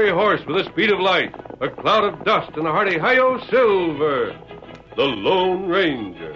fiery horse with the speed of light, a cloud of dust, and a hearty hi-yo silver, the Lone Ranger.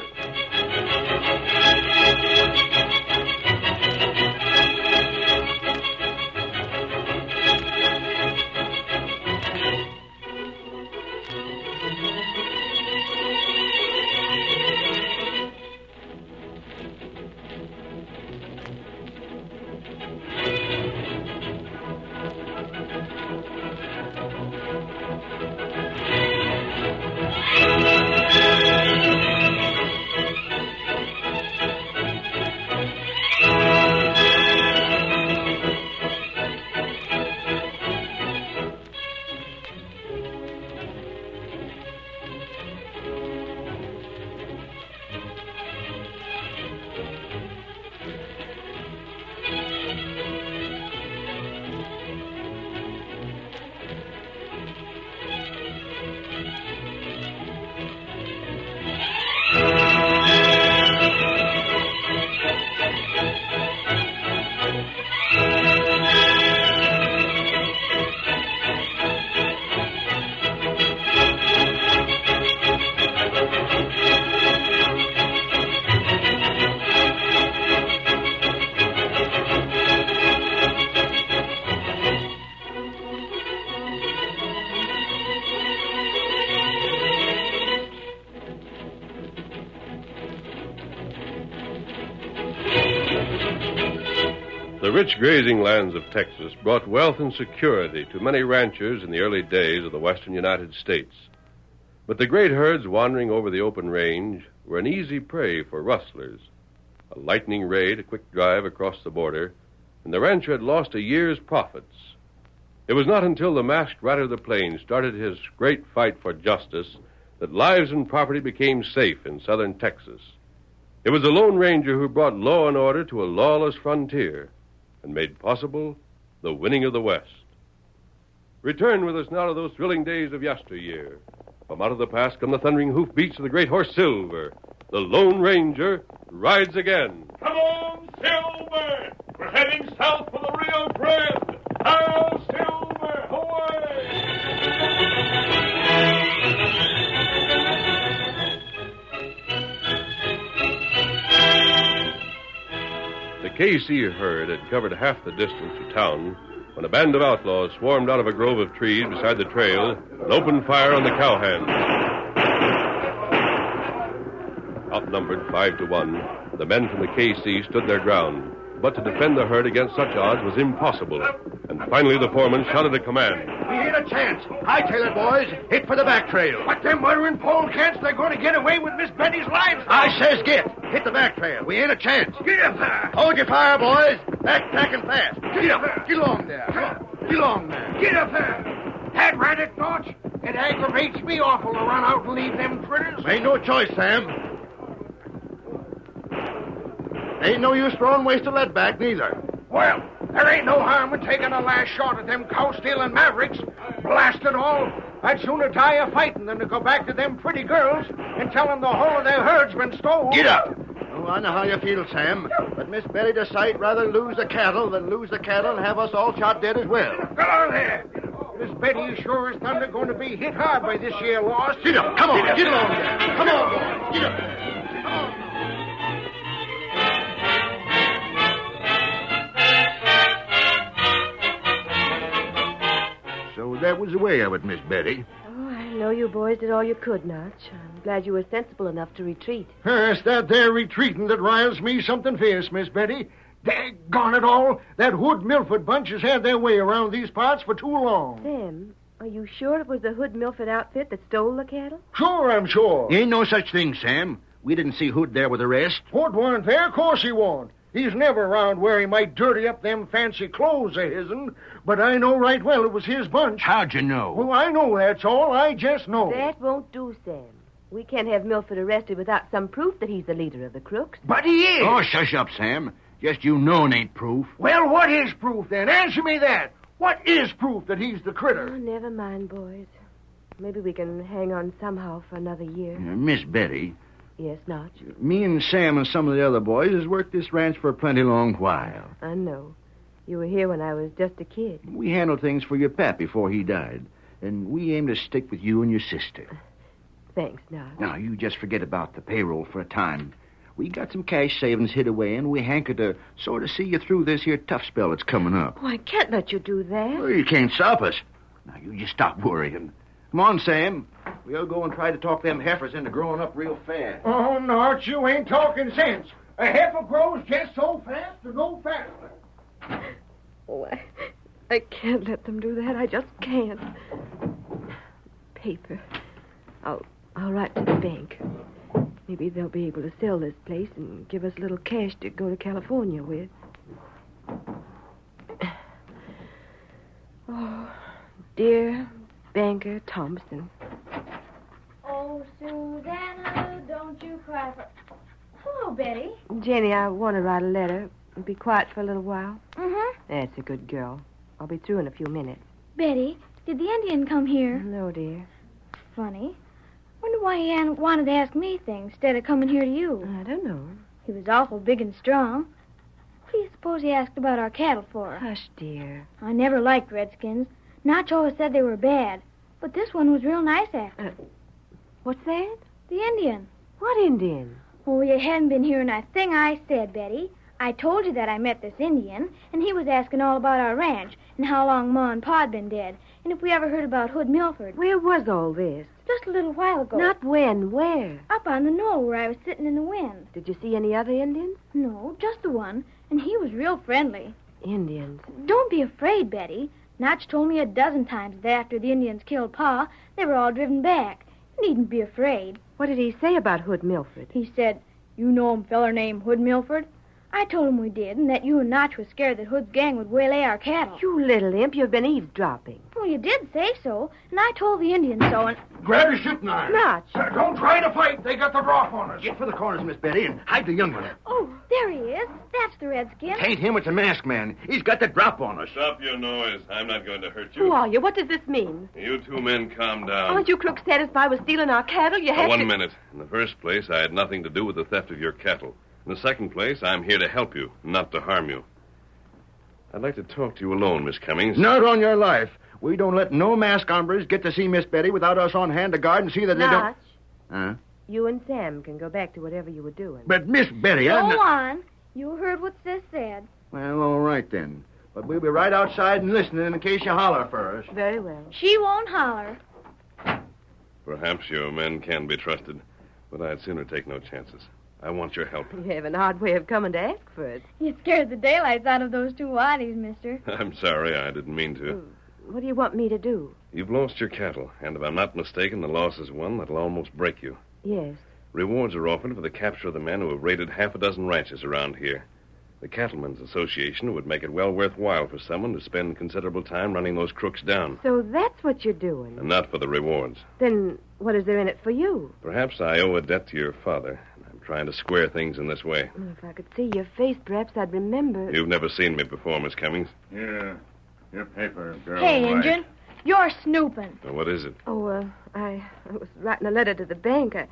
The rich grazing lands of Texas brought wealth and security to many ranchers in the early days of the western United States. But the great herds wandering over the open range were an easy prey for rustlers. A lightning raid, a quick drive across the border, and the rancher had lost a year's profits. It was not until the masked rider of the plains started his great fight for justice that lives and property became safe in southern Texas. It was the Lone Ranger who brought law and order to a lawless frontier and made possible the winning of the West. Return with us now to those thrilling days of yesteryear. From out of the past come the thundering hoofbeats of the great horse Silver. The Lone Ranger rides again. Come on, Silver! We're heading south for the Rio Grande. Hi-yo, Silver! Away! The KC herd had covered half the distance to town when a band of outlaws swarmed out of a grove of trees beside the trail and opened fire on the cowhands. Outnumbered 5-1, the men from the KC stood their ground. But to defend the herd against such odds was impossible. And finally the foreman shouted a command. We ain't a chance. Hightail it, boys. Hit for the back trail. What, them muttering polecats? They're going to get away with Miss Betty's livestock. I says get. Hit the back trail. We ain't a chance. Get up there. Hold your fire, boys. Backtracking fast. Get up there. Get along there. Come on. Get along there. Get up there. That rat it, Dodge. It aggravates me awful to run out and leave them critters. Ain't no choice, Sam. Ain't no use throwing waste of lead back, neither. Well, there ain't no harm in taking a last shot at them cow-stealing mavericks. Blast it all. I'd sooner die a fighting than to go back to them pretty girls and tell them the whole of their herd's been stole. Get up. Oh, I know how you feel, Sam. But Miss Betty decides rather lose the cattle than lose the cattle and have us all shot dead as well. Get on there. Miss Betty is sure as thunder going to be hit hard by this year loss. Get up. Come on. Get along there. Come on, boys. Get up. Come on. So that was the way of it, Miss Betty. Oh, I know you boys did all you could, Notch. I'm glad you were sensible enough to retreat. It's that there retreating that riles me something fierce, Miss Betty. Daggone it all. That Hood Milford bunch has had their way around these parts for too long. Sam, are you sure it was the Hood Milford outfit that stole the cattle? Sure, I'm sure. Ain't no such thing, Sam. We didn't see Hood there with the rest. Hood weren't there? Of course he won't. He's never around where he might dirty up them fancy clothes of his'n. But I know right well it was his bunch. How'd you know? Well, I know, that's all. I just know. That won't do, Sam. We can't have Milford arrested without some proof that he's the leader of the crooks. But he is. Oh, shush up, Sam. Just you knowing ain't proof. Well, what is proof, then? Answer me that. What is proof that he's the critter? Oh, never mind, boys. Maybe we can hang on somehow for another year. Miss Betty. Yes, Notch? Me and Sam and some of the other boys has worked this ranch for a plenty long while. I know. You were here when I was just a kid. We handled things for your pap before he died. And we aim to stick with you and your sister. Thanks, Notch. Now, you just forget about the payroll for a time. We got some cash savings hid away, and we hanker to sort of see you through this here tough spell that's coming up. Oh, I can't let you do that. Well, you can't stop us. Now, you just stop worrying. Come on, Sam. We'll go and try to talk them heifers into growing up real fast. Oh, Nart, you ain't talking sense. A heifer grows just so fast or no faster. Oh, I can't let them do that. I just can't. Paper. I'll write to the bank. Maybe they'll be able to sell this place and give us a little cash to go to California with. Oh, dear Banker Thompson. Oh, Susanna, don't you cry for... Hello, Betty. Jenny, I want to write a letter. Be quiet for a little while. Mm-hmm. That's a good girl. I'll be through in a few minutes. Betty, did the Indian come here? No, dear. Funny. Wonder why he wanted to ask me things instead of coming here to you. I don't know. He was awful big and strong. What do you suppose he asked about our cattle for? Hush, dear. I never liked redskins. Notch always said they were bad. But this one was real nice after. What's that? The Indian. What Indian? Oh, you hadn't been hearing a thing I said, Betty. I told you that I met this Indian, and he was asking all about our ranch and how long Ma and Pa'd been dead, and if we ever heard about Hood Milford. Where was all this? Just a little while ago. Not when. Where? Up on the knoll where I was sitting in the wind. Did you see any other Indians? No, just the one, and he was real friendly. Indians. Don't be afraid, Betty. Notch told me a dozen times that after the Indians killed Pa, they were all driven back. You needn't be afraid. What did he say about Hood Milford? He said, "You know a feller named Hood Milford?" I told him we did, and that you and Notch was scared that Hood's gang would waylay our cattle. You little imp, you've been eavesdropping. Well, you did say so, and I told the Indians so, and... Grab your shooting iron. Notch. Don't try to fight. They got the drop on us. Get for the corners, Miss Betty, and hide the young one. Oh, there he is. That's the redskin. It ain't him, it's a masked man. He's got the drop on us. Stop your noise. I'm not going to hurt you. Who are you? What does this mean? You two men calm down. Aren't you crooks satisfied with stealing our cattle? You Now, have one minute. In the first place, I had nothing to do with the theft of your cattle. In the second place, I'm here to help you, not to harm you. I'd like to talk to you alone, Miss Cummings. Not on your life. We don't let no masked hombres get to see Miss Betty without us on hand to guard and see that they Notch, don't... Huh? you and Sam can go back to whatever you were doing. But Miss Betty, Go I'm not... on. You heard what Sis said. Well, all right then. But we'll be right outside and listening in case you holler for us. Very well. She won't holler. Perhaps your men can be trusted, but I'd sooner take no chances. I want your help. You have an odd way of coming to ask for it. You scared the daylights out of those two waddies, mister. I'm sorry, I didn't mean to. What do you want me to do? You've lost your cattle, and if I'm not mistaken, the loss is one that'll almost break you. Yes. Rewards are offered for the capture of the men who have raided half a dozen ranches around here. The Cattlemen's Association would make it well worthwhile for someone to spend considerable time running those crooks down. So that's what you're doing. And not for the rewards. Then what is there in it for you? Perhaps I owe a debt to your father. I'm trying to square things in this way. Well, if I could see your face, perhaps I'd remember. You've never seen me before, Miss Cummings. Yeah. Your paper, girl. Hey, right. Injun, you're snooping. Now, what is it? Oh, I was writing a letter to the bank. I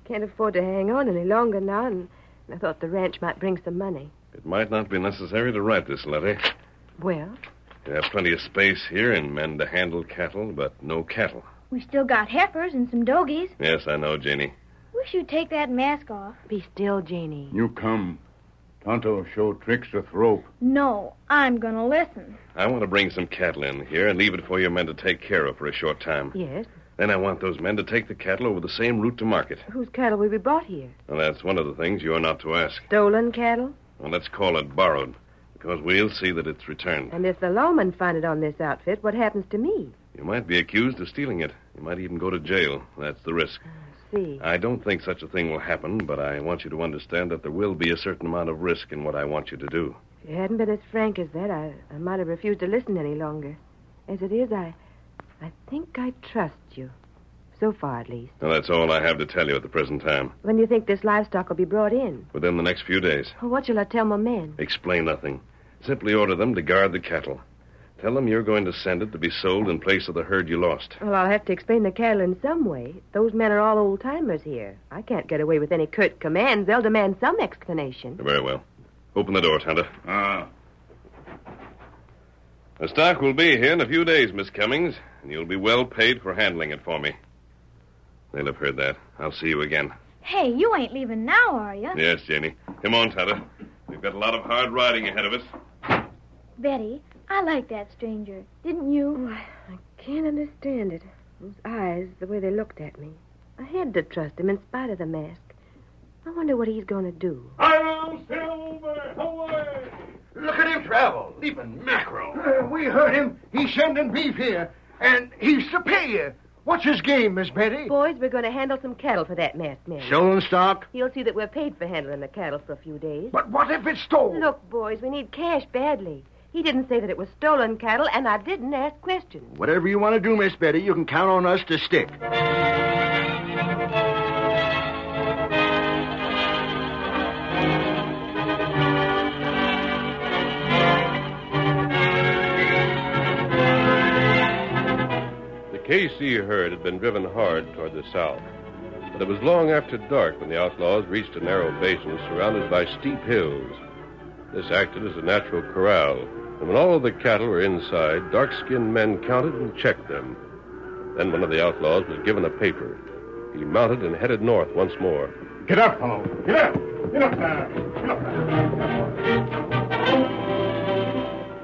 can't afford to hang on any longer now, and I thought the ranch might bring some money. It might not be necessary to write this letter. Well? You have plenty of space here and men to handle cattle, but no cattle. We still got heifers and some dogies. Yes, I know, Janie. Wish you'd take that mask off. Be still, Janie. You come. Tonto show tricks with rope. No, I'm gonna listen. I want to bring some cattle in here and leave it for your men to take care of for a short time. Yes? Then I want those men to take the cattle over the same route to market. Whose cattle will be brought here? Well, that's one of the things you're not to ask. Stolen cattle? Well, let's call it borrowed, because we'll see that it's returned. And if the lawmen find it on this outfit, what happens to me? You might be accused of stealing it. You might even go to jail. That's the risk. See. I don't think such a thing will happen, but I want you to understand that there will be a certain amount of risk in what I want you to do. If you hadn't been as frank as that, I might have refused to listen any longer. As it is, I think I trust you. So far, at least. Well, that's all I have to tell you at the present time. When do you think this livestock will be brought in? Within the next few days. Well, what shall I tell my men? Explain nothing. Simply order them to guard the cattle. Tell them you're going to send it to be sold in place of the herd you lost. Well, I'll have to explain the cattle in some way. Those men are all old-timers here. I can't get away with any curt commands. They'll demand some explanation. Very well. Open the door, Tonto. The stock will be here in a few days, Miss Cummings, and you'll be well paid for handling it for me. They'll have heard that. I'll see you again. Hey, you ain't leaving now, are you? Yes, Janie. Come on, Tada. We've got a lot of hard riding ahead of us. Betty, I like that stranger. Didn't you? Oh, I can't understand it. Those eyes, the way they looked at me. I had to trust him in spite of the mask. I wonder what he's going to do. I'll Silver, away! Look at him travel, leaving mackerel. We heard him. He's sending beef here, and he's to pay you. What's his game, Miss Betty? Boys, we're going to handle some cattle for that masked man. Stolen stock? He'll see that we're paid for handling the cattle for a few days. But what if it's stolen? Look, boys, we need cash badly. He didn't say that it was stolen cattle, and I didn't ask questions. Whatever you want to do, Miss Betty, you can count on us to stick. KC herd had been driven hard toward the south, but it was long after dark when the outlaws reached a narrow basin surrounded by steep hills. This acted as a natural corral, and when all of the cattle were inside, dark-skinned men counted and checked them. Then one of the outlaws was given a paper. He mounted and headed north once more. Get up, fellow. Get up. Get up there. Get up there.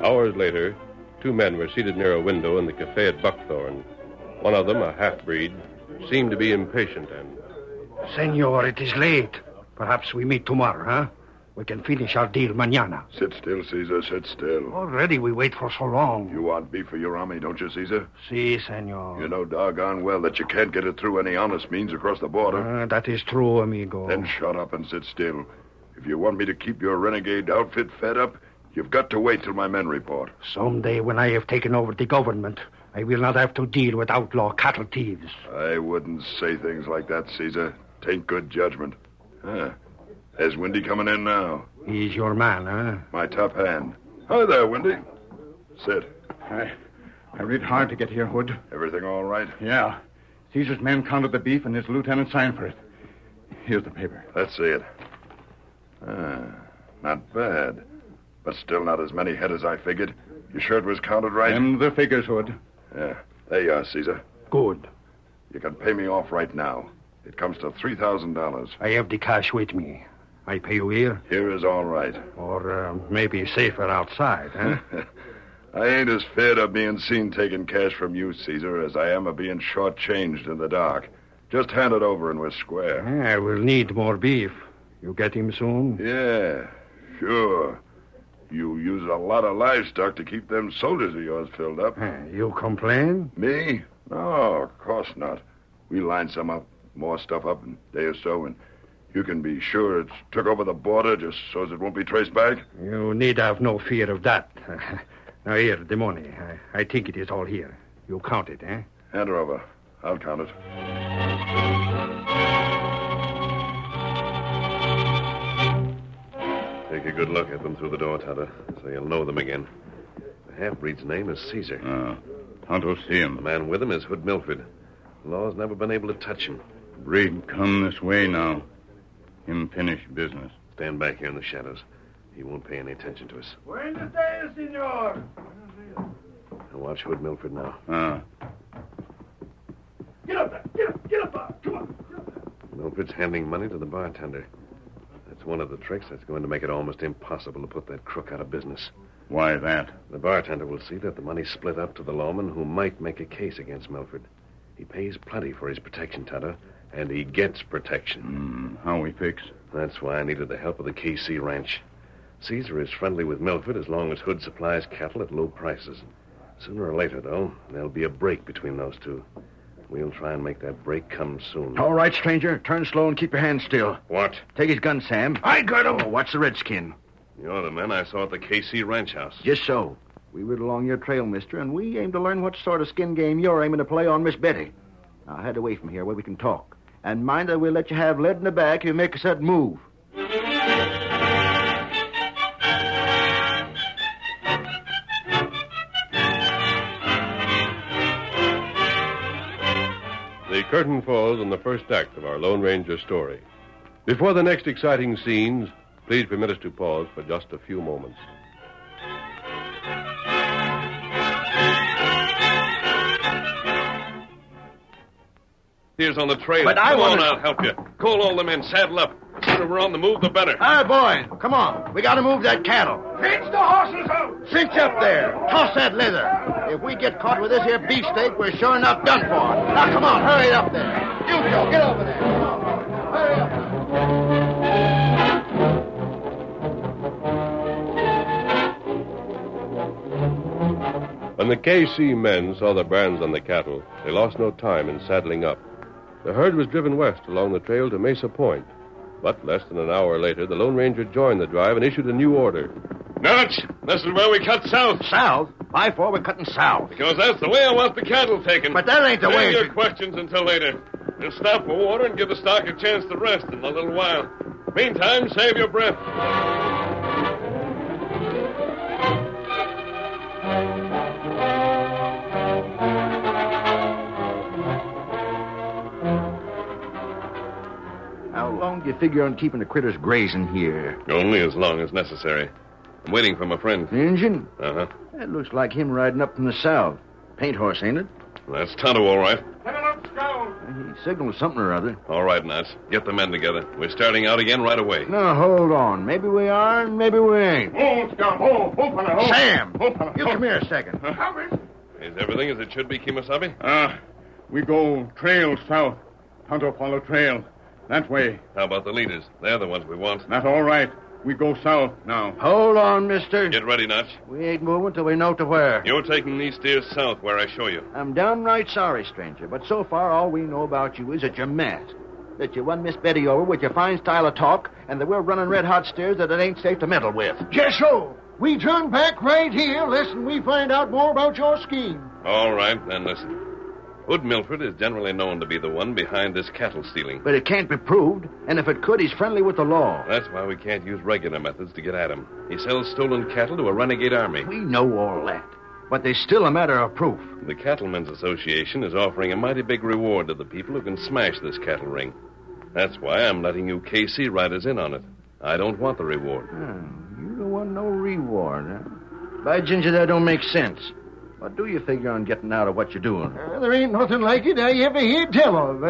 Hours later, two men were seated near a window in the cafe at Buckthorn. One of them, a half-breed, seemed to be impatient and... Senor, it is late. Perhaps we meet tomorrow, huh? We can finish our deal mañana. Sit still, Caesar, sit still. Already we wait for so long. You want beef for your army, don't you, Caesar? Si, senor. You know doggone well that you can't get it through any honest means across the border. That is true, amigo. Then shut up and sit still. If you want me to keep your renegade outfit fed up, you've got to wait till my men report. Someday when I have taken over the government, I will not have to deal with outlaw cattle thieves. I wouldn't say things like that, Caesar. Tain't good judgment. There's Windy coming in now. He's your man, huh? My top hand. Hi there, Windy. Sit. I read hard to get here, Hood. Everything all right? Yeah. Caesar's men counted the beef, and his lieutenant signed for it. Here's the paper. Let's see it. Not bad. But still not as many head as I figured. You sure it was counted right? Them the figures, Hood. Yeah. There you are, Caesar. Good. You can pay me off right now. It comes to $3,000. I have the cash with me. I pay you here? Here is all right. Or maybe safer outside, huh? I ain't as feared of being seen taking cash from you, Caesar, as I am of being shortchanged in the dark. Just hand it over and we're square. I will need more beef. You get him soon? Yeah, sure. You use a lot of livestock to keep them soldiers of yours filled up. You complain? Me? No, of course not. We line some up, more stuff up in a day or so, and you can be sure it's took over the border just so as it won't be traced back. You need have no fear of that. Now, here, the money. I think it is all here. You count it, eh? Hand her over. I'll count it. Take a good look at them through the door, Tada, so you'll know them again. The half-breed's name is Caesar. Tonto see him. The man with him is Hood Milford. The law's never been able to touch him. Breed come this way now. Him finish business. Stand back here in the shadows. He won't pay any attention to us. Buenos dias, senor. Now watch Hood Milford now. Get up there. Get up there. Come on. Milford's handing money to the bartender. That's one of the tricks that's going to make it almost impossible to put that crook out of business. Why that? The bartender will see that the money's split up to the lawman who might make a case against Milford. He pays plenty for his protection, Tada, and he gets protection. How we fix? That's why I needed the help of the KC ranch. Caesar is friendly with Milford as long as Hood supplies cattle at low prices. Sooner or later, though, there'll be a break between those two. We'll try and make that break come soon. All right, stranger. Turn slow and keep your hands still. What? Take his gun, Sam. I got him. Oh, watch the redskin. You're the men I saw at the KC ranch house. Just so. We rode along your trail, mister, and we aim to learn what sort of skin game you're aiming to play on Miss Betty. Now, head away from here where we can talk. And mind that we'll let you have lead in the back if you make a sudden move. The curtain falls on the first act of our Lone Ranger story. Before the next exciting scenes, please permit us to pause for just a few moments. steers on the trail. But I Come on, wanna- I'll help you. Call all the men. Saddle up. The sooner we're on the move, the better. All right, boys, come on. We got to move that cattle. Fetch the horses out. Cinch up there. Toss that leather. If we get caught with this here beefsteak, we're sure enough done for. Now, come on, hurry up there. You, Joe, get over there. Come on. Hurry up. When the KC men saw the brands on the cattle, they lost no time in saddling up. The herd was driven west along the trail to Mesa Point. But less than an hour later, the Lone Ranger joined the drive and issued a new order. Notch, this is where we cut south. South? By 4, we're cutting south. Because that's the way I want the cattle taken. But that ain't the way... Save your questions until later. We'll stop for water and give the stock a chance to rest in a little while. Meantime, save your breath. How long do you figure on keeping the critters grazing here? Only as long as necessary. I'm waiting for my friend. The Injun? Uh-huh. That looks like him riding up from the south. Paint horse, ain't it? That's Tonto, all right. Come on, Scout. He signaled something or other. All right, Notch. Get the men together. We're starting out again right away. Now, hold on. Maybe we are and maybe we ain't. Oh, Scout. Oh. Sam, you come here a second. Coming. Is everything as it should be, Kemosabe? We go trail south. Tonto follow trail. That way. How about the leaders? They're the ones we want. That's all right. We go south now. Hold on, mister. Get ready, Notch. We ain't moving till we know to where. You're taking these steers south where I show you. I'm downright sorry, stranger, but so far all we know about you is that you're masked. That you won Miss Betty over with your fine style of talk, and that we're running red-hot steers that it ain't safe to meddle with. Just so. We turn back right here, lest we find out more about your scheme. All right, then listen. Hood Milford is generally known to be the one behind this cattle stealing. But it can't be proved, and if it could, he's friendly with the law. That's why we can't use regular methods to get at him. He sells stolen cattle to a renegade army. We know all that, but there's still a matter of proof. The Cattlemen's Association is offering a mighty big reward to the people who can smash this cattle ring. That's why I'm letting you KC riders in on it. I don't want the reward. You don't want no reward, huh? By ginger, that don't make sense. What do you figure on getting out of what you're doing? There ain't nothing like it I ever heard tell of,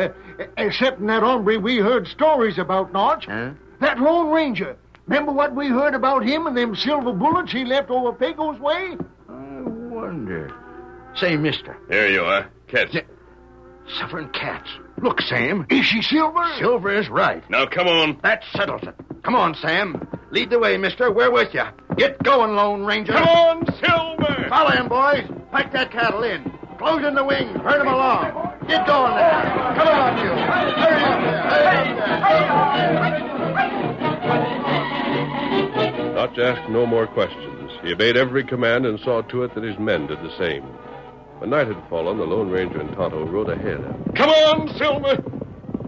except that hombre we heard stories about, Notch. Huh? That Lone Ranger. Remember what we heard about him and them silver bullets he left over Pago's way? I wonder. Say, mister. Here you are. Catch. Suffering cats. Look, Sam. Is she silver? Silver is right. Now, come on. That settles it. Come on, Sam. Lead the way, mister. We're with you. Get going, Lone Ranger. Come on, Silver! Follow him, boys. Pack that cattle in. Close in the wing. Herd them along. Get going there. Come on, you. Hurry up there. Notch asked no more questions. He obeyed every command and saw to it that his men did the same. When night had fallen, the Lone Ranger and Tonto rode ahead. Come on, Silver!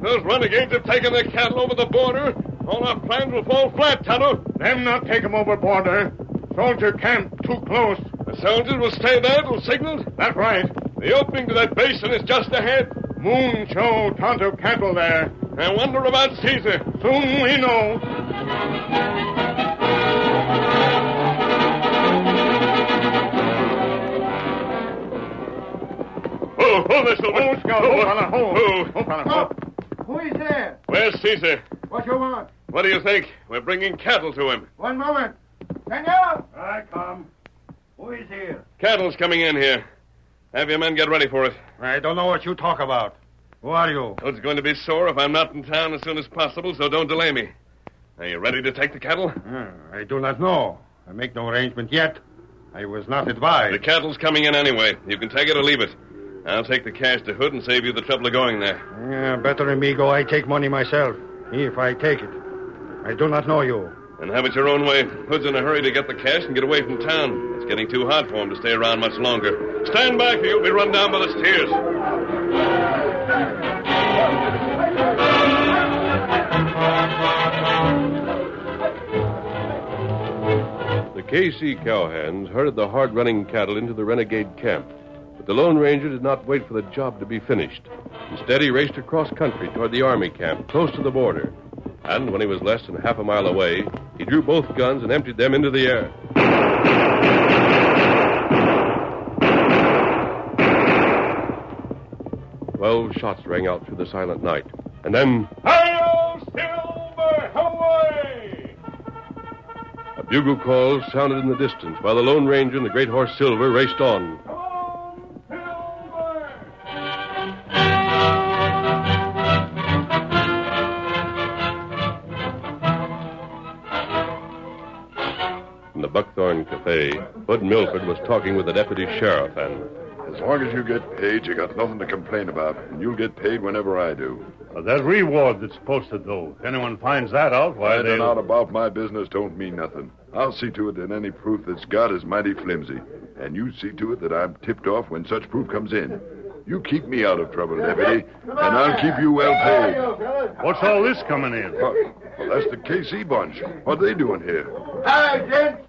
Those renegades have taken their cattle over the border. All our plans will fall flat, Tonto. Them not take 'em over border. Soldier camp too close. The soldiers will stay there till signaled. That's right. The opening to that basin is just ahead. Moon show Tonto cattle there. I wonder about Caesar. Soon we know. Oh, there, Silver. Oh, Scout. Oh, fella, ho. Oh. Oh, fella, ho. Who is there? Where's Caesar? What you want? What do you think? We're bringing cattle to him. One moment. Senor! I come. Who is here? Cattle's coming in here. Have your men get ready for it. I don't know what you talk about. Who are you? Oh, it's going to be sore if I'm not in town as soon as possible, so don't delay me. Are you ready to take the cattle? I do not know. I make no arrangement yet. I was not advised. The cattle's coming in anyway. You can take it or leave it. I'll take the cash to Hood and save you the trouble of going there. Yeah, better than me go. I take money myself. If I take it. I do not know you. And have it your own way. Hood's in a hurry to get the cash and get away from town. It's getting too hot for him to stay around much longer. Stand back or you'll be run down by the steers. The KC cowhands herded the hard-running cattle into the renegade camp. But the Lone Ranger did not wait for the job to be finished. Instead, he raced across country toward the army camp, close to the border. And when he was less than half a mile away, he drew both guns and emptied them into the air. 12 shots rang out through the silent night. And then... Hi-yo, Silver! Away! a bugle call sounded in the distance while the Lone Ranger and the great horse Silver raced on. Come on, Silver! In the Buckthorn Cafe, Bud Milford was talking with the deputy sheriff, and... As long as you get paid, you got nothing to complain about. And you'll get paid whenever I do. That reward that's posted, though. If anyone finds that out, why Finding out about my business don't mean nothing. I'll see to it that any proof that's got is mighty flimsy. And you see to it that I'm tipped off when such proof comes in. You keep me out of trouble, deputy, and I'll keep you well paid. What's all this coming in? Well, that's the KC bunch. What are they doing here? Hi, gents.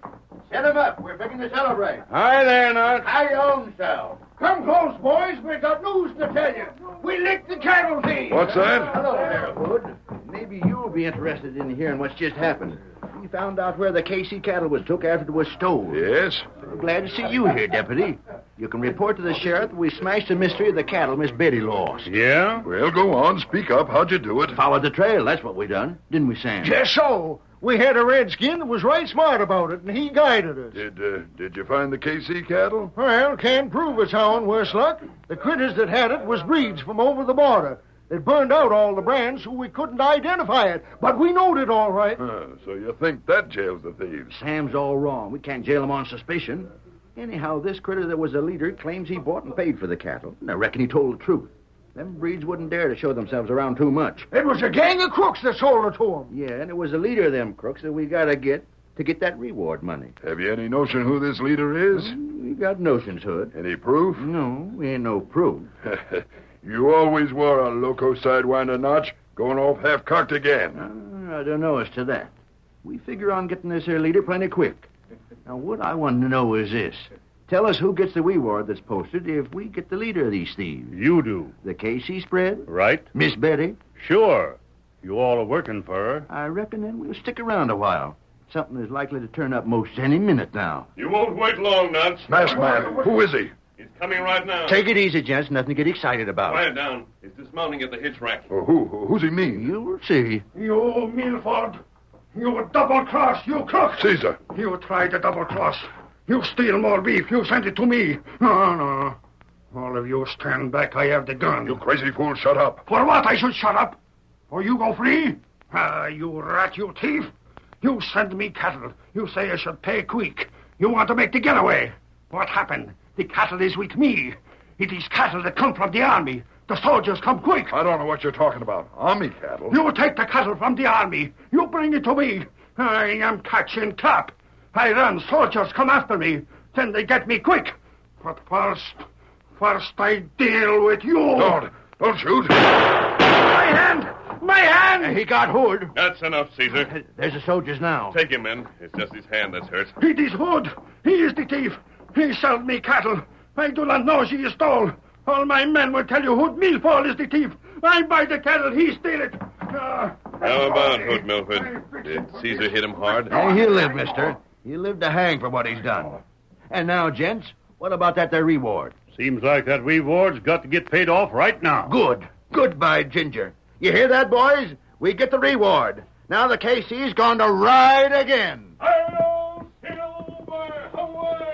Set 'em up. We're beginning to celebrate. Hi there, Nut. Hi, your own self. Come close, boys. We got news to tell you. We licked the cattle thief. What's that? Hello there, Hood. Maybe you'll be interested in hearing what's just happened. We found out where the KC cattle was took after it was stolen. Yes? I'm glad to see you here, Deputy. You can report to the sheriff that we smashed the mystery of the cattle Miss Betty lost. Yeah? Well, go on. Speak up. How'd you do it? Followed the trail. That's what we done. Didn't we, Sam? Just so. We had a redskin that was right smart about it, and he guided us. Did you find the KC cattle? Well, can't prove it's on, worse luck. The critters that had it was breeds from over the border. They burned out all the brands, so we couldn't identify it. But we knowed it all right. So you think that jails the thieves? Sam's all wrong. We can't jail him on suspicion. Anyhow, this critter that was a leader claims he bought and paid for the cattle, and I reckon he told the truth. Them breeds wouldn't dare to show themselves around too much. It was a gang of crooks that sold it to him. Yeah, and it was the leader of them crooks that we gotta get to get that reward money. Have you any notion who this leader is? We got notions, Hood. Any proof? No, we ain't no proof. You always were a loco sidewinder, Notch. Going off half-cocked again. I don't know as to that. We figure on getting this here leader plenty quick. Now, what I want to know is this. Tell us who gets the reward that's posted if we get the leader of these thieves. You do. The KC spread? Right? Miss Betty? Sure. You all are working for her. I reckon then we'll stick around a while. Something is likely to turn up most any minute now. You won't wait long, Nance. Masked man, who is he? He's coming right now. Take it easy, gents. Nothing to get excited about. Quiet down. He's dismounting at the hitch rack. Who's he mean? You'll see. You, Milford. You double-cross, you crook. Caesar. You tried to double-cross. You steal more beef. You send it to me. No. All of you stand back. I have the gun. You crazy fool, shut up. For what I should shut up? For you go free? You rat, you thief. You send me cattle. You say I should pay quick. You want to make the getaway. What happened? The cattle is with me. It is cattle that come from the army. The soldiers come quick. I don't know what you're talking about. Army cattle? You take the cattle from the army. You bring it to me. I am catching clap. I run. Soldiers come after me. Then they get me quick. But first I deal with you. Don't shoot. My hand! My hand! He got Hood. That's enough, Caesar. There's the soldiers now. Take him in. It's just his hand that's hurt. It is Hood. He is the thief. He sold me cattle. I do not know she is stole. All my men will tell you Hood Milford is the thief. I buy the cattle. He steal it. How about Hood Milford? Did Caesar hit him hard? Hey, he'll live, mister. He'll live to hang for what he's done. And now, gents, what about that there reward? Seems like that reward's got to get paid off right now. Good. Goodbye, Ginger. You hear that, boys? We get the reward. Now the KC's going to ride again. Hi-yo, Silver! Away!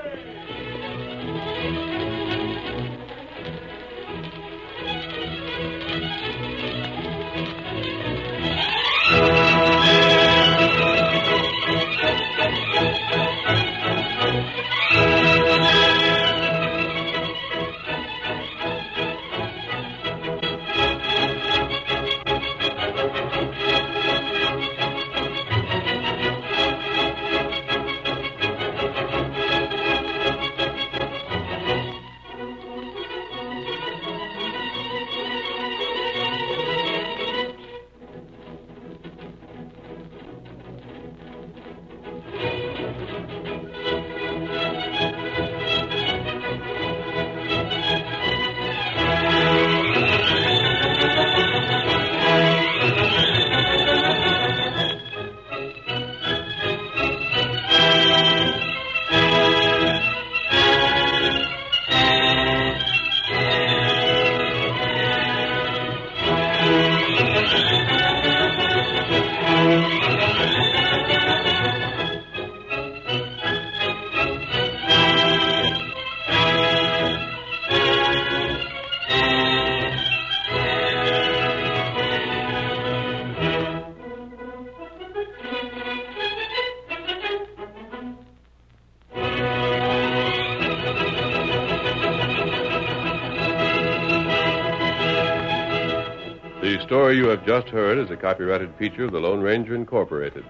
story you have just heard is a copyrighted feature of the Lone Ranger Incorporated.